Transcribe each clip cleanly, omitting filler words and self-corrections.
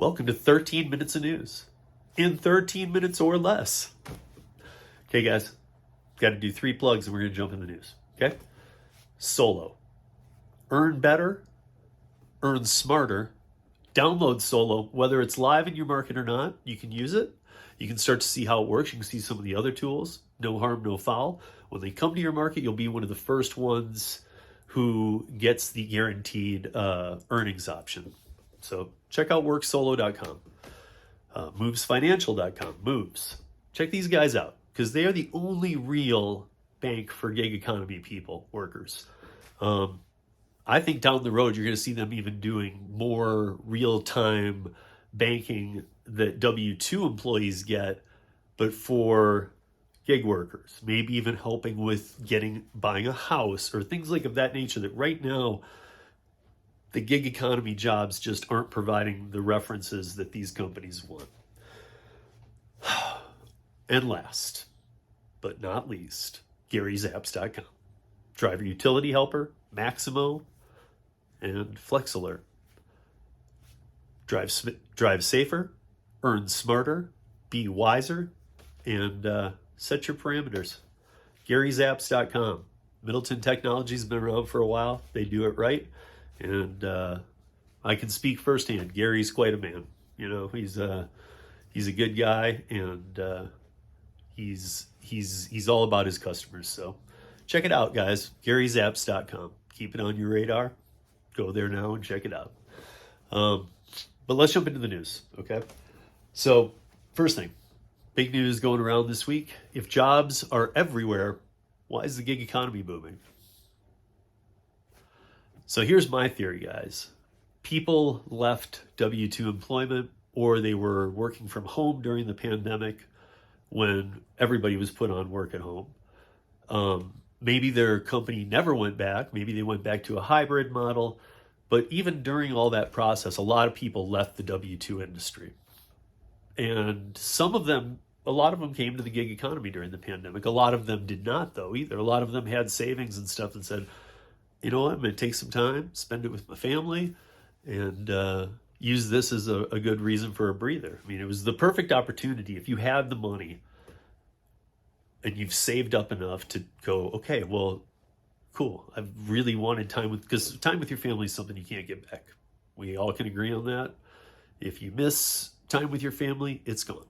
Welcome to 13 minutes of news in 13 minutes or less. Okay, guys, got to do 3 plugs and we're going to jump in the news. Okay? Solo. Earn better, earn smarter. Download Solo, whether it's live in your market or not. You can use it. You can start to see how it works. You can see some of the other tools. No harm, no foul. When they come to your market, you'll be one of the first ones who gets the guaranteed earnings option. So check out worksolo.com, movesfinancial.com, moves. Check these guys out because they are the only real bank for gig economy people, workers. I think down the road, you're going to see them even doing more real-time banking that W-2 employees get, but for gig workers, maybe even helping with buying a house or things like of that nature that right now, the gig economy jobs just aren't providing the references that these companies want. And last, but not least, Gary'sApps.com. Driver utility helper, Maximo, and FlexAlert. Drive safer, earn smarter, be wiser, and set your parameters. Gary'sApps.com. Middleton Technology's been around for a while. They do it right. And I can speak firsthand. Gary's quite a man. You know, he's a good guy, and he's all about his customers. So check it out, guys. Gary'sApps.com. Keep it on your radar. Go there now and check it out. But let's jump into the news, okay? So first thing, big news going around this week. If jobs are everywhere, why is the gig economy booming? So here's my theory, guys. People left W-2 employment, or they were working from home during the pandemic when everybody was put on work at home. Maybe their company never went back. Maybe they went back to a hybrid model. But even during all that process, a lot of people left the W-2 industry. And a lot of them came to the gig economy during the pandemic. A lot of them did not, though, either. A lot of them had savings and stuff and said, you know what, I'm going to take some time, spend it with my family, and use this as a good reason for a breather. I mean, it was the perfect opportunity. If you had the money and you've saved up enough to go, okay, well, cool. I've really wanted because time with your family is something you can't get back. We all can agree on that. If you miss time with your family, it's gone.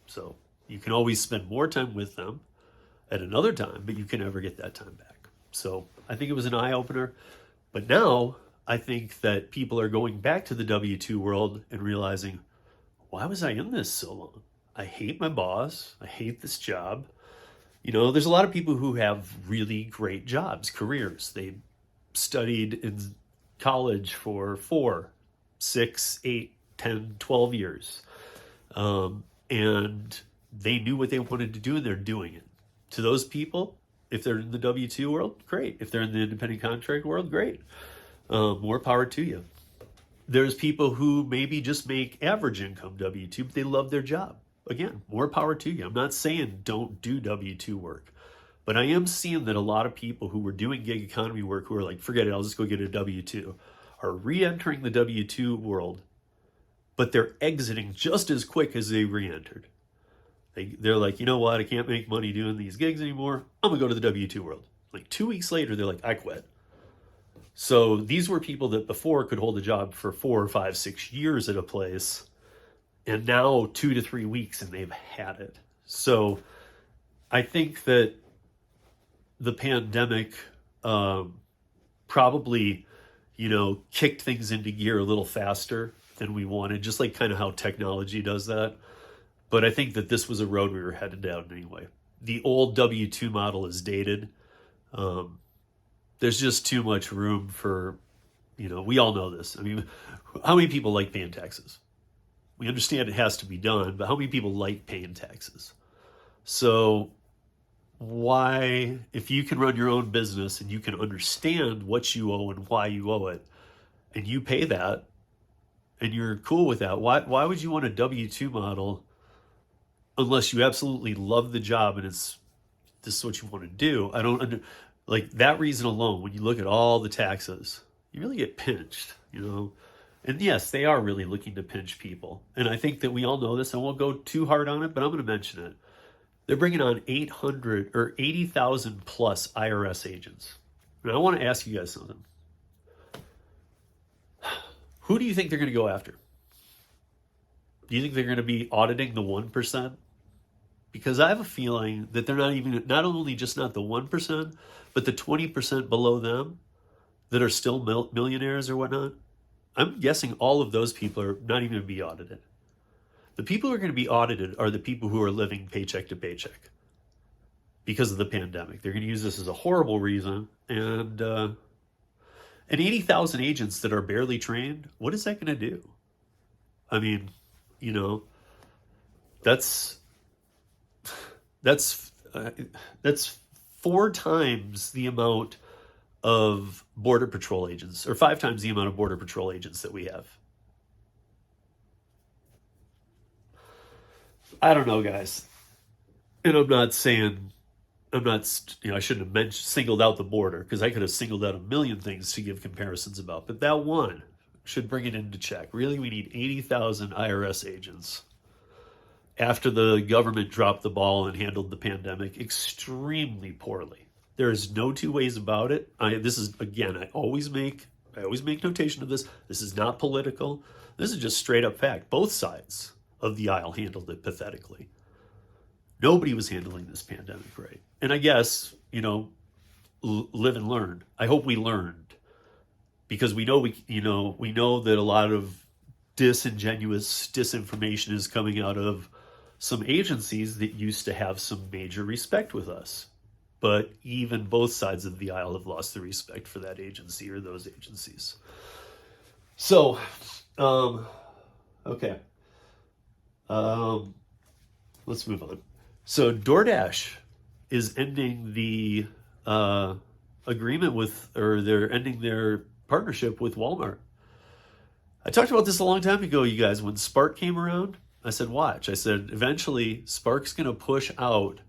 So you can always spend more time with them at another time, but you can never get that time back. So I think it was an eye-opener. But now I think that people are going back to the W-2 world and realizing, why was I in this so long? I hate my boss. I hate this job. You know, there's a lot of people who have really great jobs, careers. They studied in college for 4, 6, 8, 10, 12 years. And they knew what they wanted to do and they're doing it. To those people, if they're in the W-2 world, great. If they're in the independent contract world, great. More power to you. There's people who maybe just make average income W-2, but they love their job. Again, more power to you. I'm not saying don't do W-2 work, but I am seeing that a lot of people who were doing gig economy work who are like, forget it, I'll just go get a W-2, are re-entering the W-2 world, but they're exiting just as quick as they re-entered. They're like, you know what, I can't make money doing these gigs anymore. I'm going to go to the W-2 world. Like 2 weeks later, they're like, I quit. So these were people that before could hold a job for 4 or 5, 6 years at a place, and now 2 to 3 weeks and they've had it. So I think that the pandemic probably, kicked things into gear a little faster than we wanted, just like kind of how technology does that. But I think that this was a road we were headed down anyway. The old W-2 model is dated. There's just too much room for, we all know this. I mean, how many people like paying taxes? We understand it has to be done, but how many people like paying taxes? So why, if you can run your own business and you can understand what you owe and why you owe it, and you pay that, and you're cool with that, why would you want a W-2 model unless you absolutely love the job and this is what you want to do? I don't like that reason alone. When you look at all the taxes, you really get pinched, And yes, they are really looking to pinch people. And I think that we all know this, and won't go too hard on it, but I'm going to mention it. They're bringing on 800 or 80,000 plus IRS agents. And I want to ask you guys something. Who do you think they're going to go after? Do you think they're going to be auditing the 1%? Because I have a feeling that they're not only just not the 1%, but the 20% below them that are still millionaires or whatnot. I'm guessing all of those people are not even going to be audited. The people who are going to be audited are the people who are living paycheck to paycheck because of the pandemic. They're going to use this as a horrible reason. And 80,000 agents that are barely trained, what is that going to do? I mean, you know, that's 4 times the amount of Border Patrol agents, or 5 times the amount of Border Patrol agents that we have. I don't know, guys. And I'm not saying, I shouldn't have singled out the border, because I could have singled out a million things to give comparisons about. But that one should bring it into check. Really, we need 80,000 IRS agents after the government dropped the ball and handled the pandemic extremely poorly. There is no two ways about it. I always make notation of this. This is not political. This is just straight up fact. Both sides of the aisle handled it pathetically. Nobody was handling this pandemic right. And I guess, live and learn. I hope we learned, because we know that a lot of disingenuous disinformation is coming out of some agencies that used to have some major respect with us. But even both sides of the aisle have lost the respect for that agency or those agencies. So, okay. Let's move on. So DoorDash is ending the agreement with, or they're ending their partnership with Walmart. I talked about this a long time ago, you guys. When Spark came around, I said, watch. I said, eventually Spark's going to push out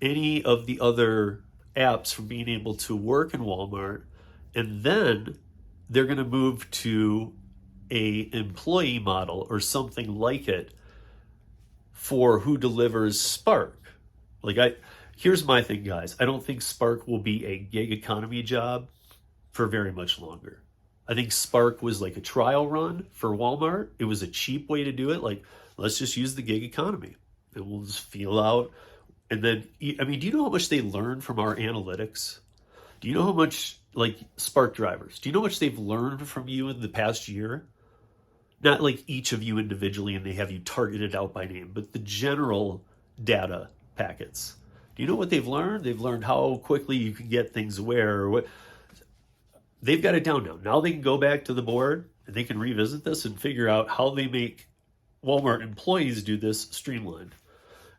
any of the other apps from being able to work in Walmart, and then they're going to move to a employee model or something like it for who delivers Spark. Here's my thing, guys. I don't think Spark will be a gig economy job for very much longer. I think Spark was like a trial run for Walmart. It was a cheap way to do it. Let's just use the gig economy and we'll just feel out. And then, do you know how much they learn from our analytics? Do you know how much, Spark drivers, do you know how much they've learned from you in the past year? Not like each of you individually and they have you targeted out by name, but the general data packets. Do you know what they've learned? They've learned how quickly you can get things where, or what. They've got it down now. Now they can go back to the board and they can revisit this and figure out how they make Walmart employees do this streamlined.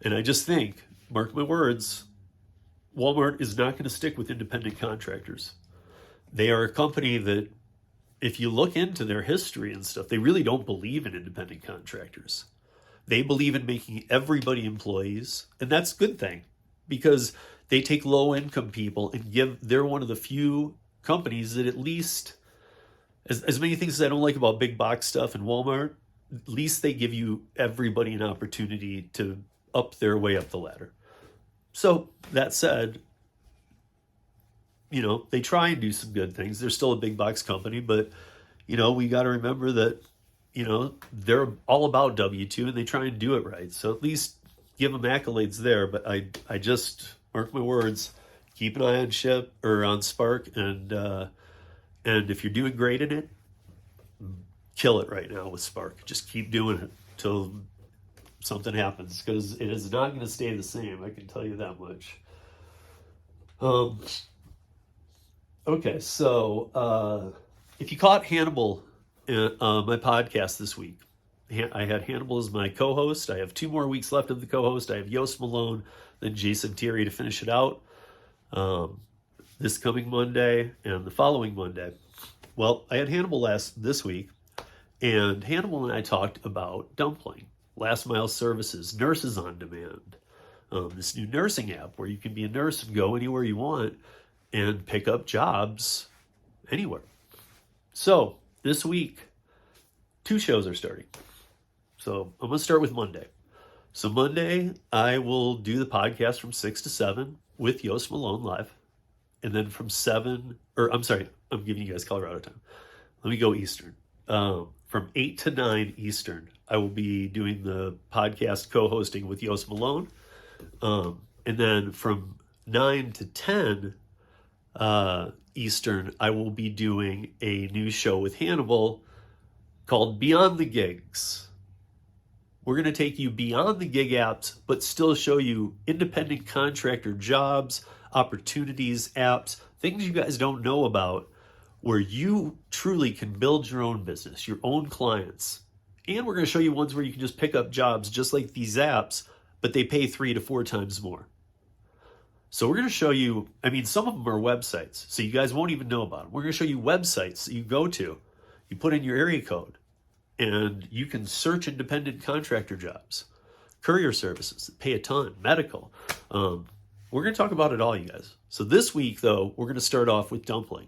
And I just think, mark my words, Walmart is not going to stick with independent contractors. They are a company that, if you look into their history and stuff, they really don't believe in independent contractors. They believe in making everybody employees, and that's a good thing, because they take low-income people and they're one of the few companies that, at least, as many things as I don't like about big box stuff and Walmart, at least they give you everybody an opportunity to up their way up the ladder. So that said, they try and do some good things. They're still a big box company, but, we got to remember that, they're all about W-2 and they try and do it right. So at least give them accolades there. But I just, mark my words, keep an eye on Spark, and if you're doing great in it, kill it right now with Spark. Just keep doing it till something happens, because it is not going to stay the same. I can tell you that much. Okay, so if you caught Hannibal in my podcast this week, I had Hannibal as my co-host. I have 2 more weeks left of the co-host. I have Yost Malone, then Jason Thierry to finish it out this coming Monday and the following Monday. Well, I had Hannibal this week, and Hannibal and I talked about Dumpling, last mile services, nurses on demand, this new nursing app where you can be a nurse and go anywhere you want and pick up jobs anywhere. So this week, 2 shows are starting. So I'm going to start with Monday. So Monday, I will do the podcast from 6 to 7 with Yost Malone live. And then from 7, or I'm sorry, I'm giving you guys Colorado time. Let me go Eastern. From 8 to 9 Eastern, I will be doing the podcast co-hosting with Yost Malone. And then from 9 to 10 Eastern, I will be doing a new show with Hannibal called Beyond the Gigs. We're going to take you beyond the gig apps, but still show you independent contractor jobs, opportunities, apps, things you guys don't know about, where you truly can build your own business, your own clients. And we're going to show you ones where you can just pick up jobs just like these apps, but they pay 3 to 4 times more. So we're going to show you, I mean, some of them are websites, so you guys won't even know about them. We're going to show you websites that you go to, you put in your area code, and you can search independent contractor jobs, courier services that pay a ton, medical. We're going to talk about it all, you guys. So this week, though, we're going to start off with Dumpling.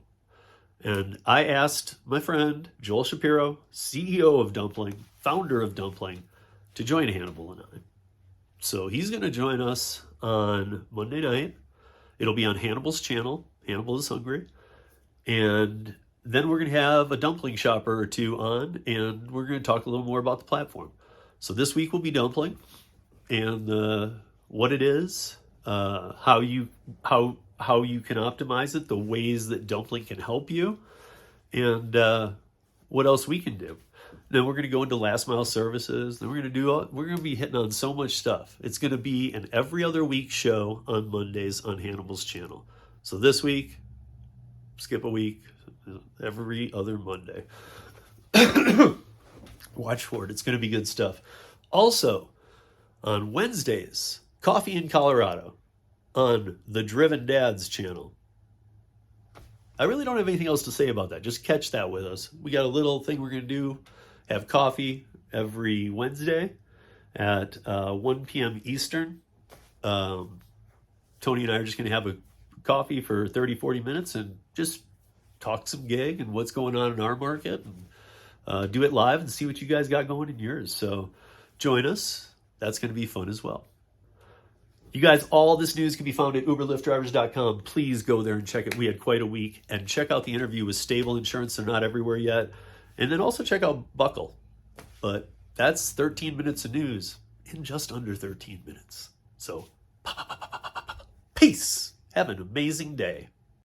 And I asked my friend, Joel Shapiro, CEO of Dumpling, founder of Dumpling, to join Hannibal and I. So he's going to join us on Monday night. It'll be on Hannibal's channel. Hannibal is Hungry. And then we're going to have a dumpling shopper or 2 on, and we're going to talk a little more about the platform. So this week will be Dumpling and what it is, how you can optimize it, the ways that Dumpling can help you, and what else we can do. Then we're going to go into last mile services. Then we're going to be hitting on so much stuff. It's going to be an every other week show on Mondays on Hannibal's channel. So this week, skip a week, every other Monday. Watch for it. It's going to be good stuff. Also, on Wednesdays, Coffee in Colorado on the Driven Dads channel. I really don't have anything else to say about that. Just catch that with us. We got a little thing we're going to do. Have coffee every Wednesday at 1 p.m. Eastern. Tony and I are just going to have a coffee for 30, 40 minutes and just talk some gig and what's going on in our market, and do it live and see what you guys got going in yours. So join us. That's going to be fun as well. You guys, all this news can be found at uberliftdrivers.com. Please go there and check it. We had quite a week. And check out the interview with Stable Insurance. They're not everywhere yet. And then also check out Buckle. But that's 13 minutes of news in just under 13 minutes. So, peace. Have an amazing day.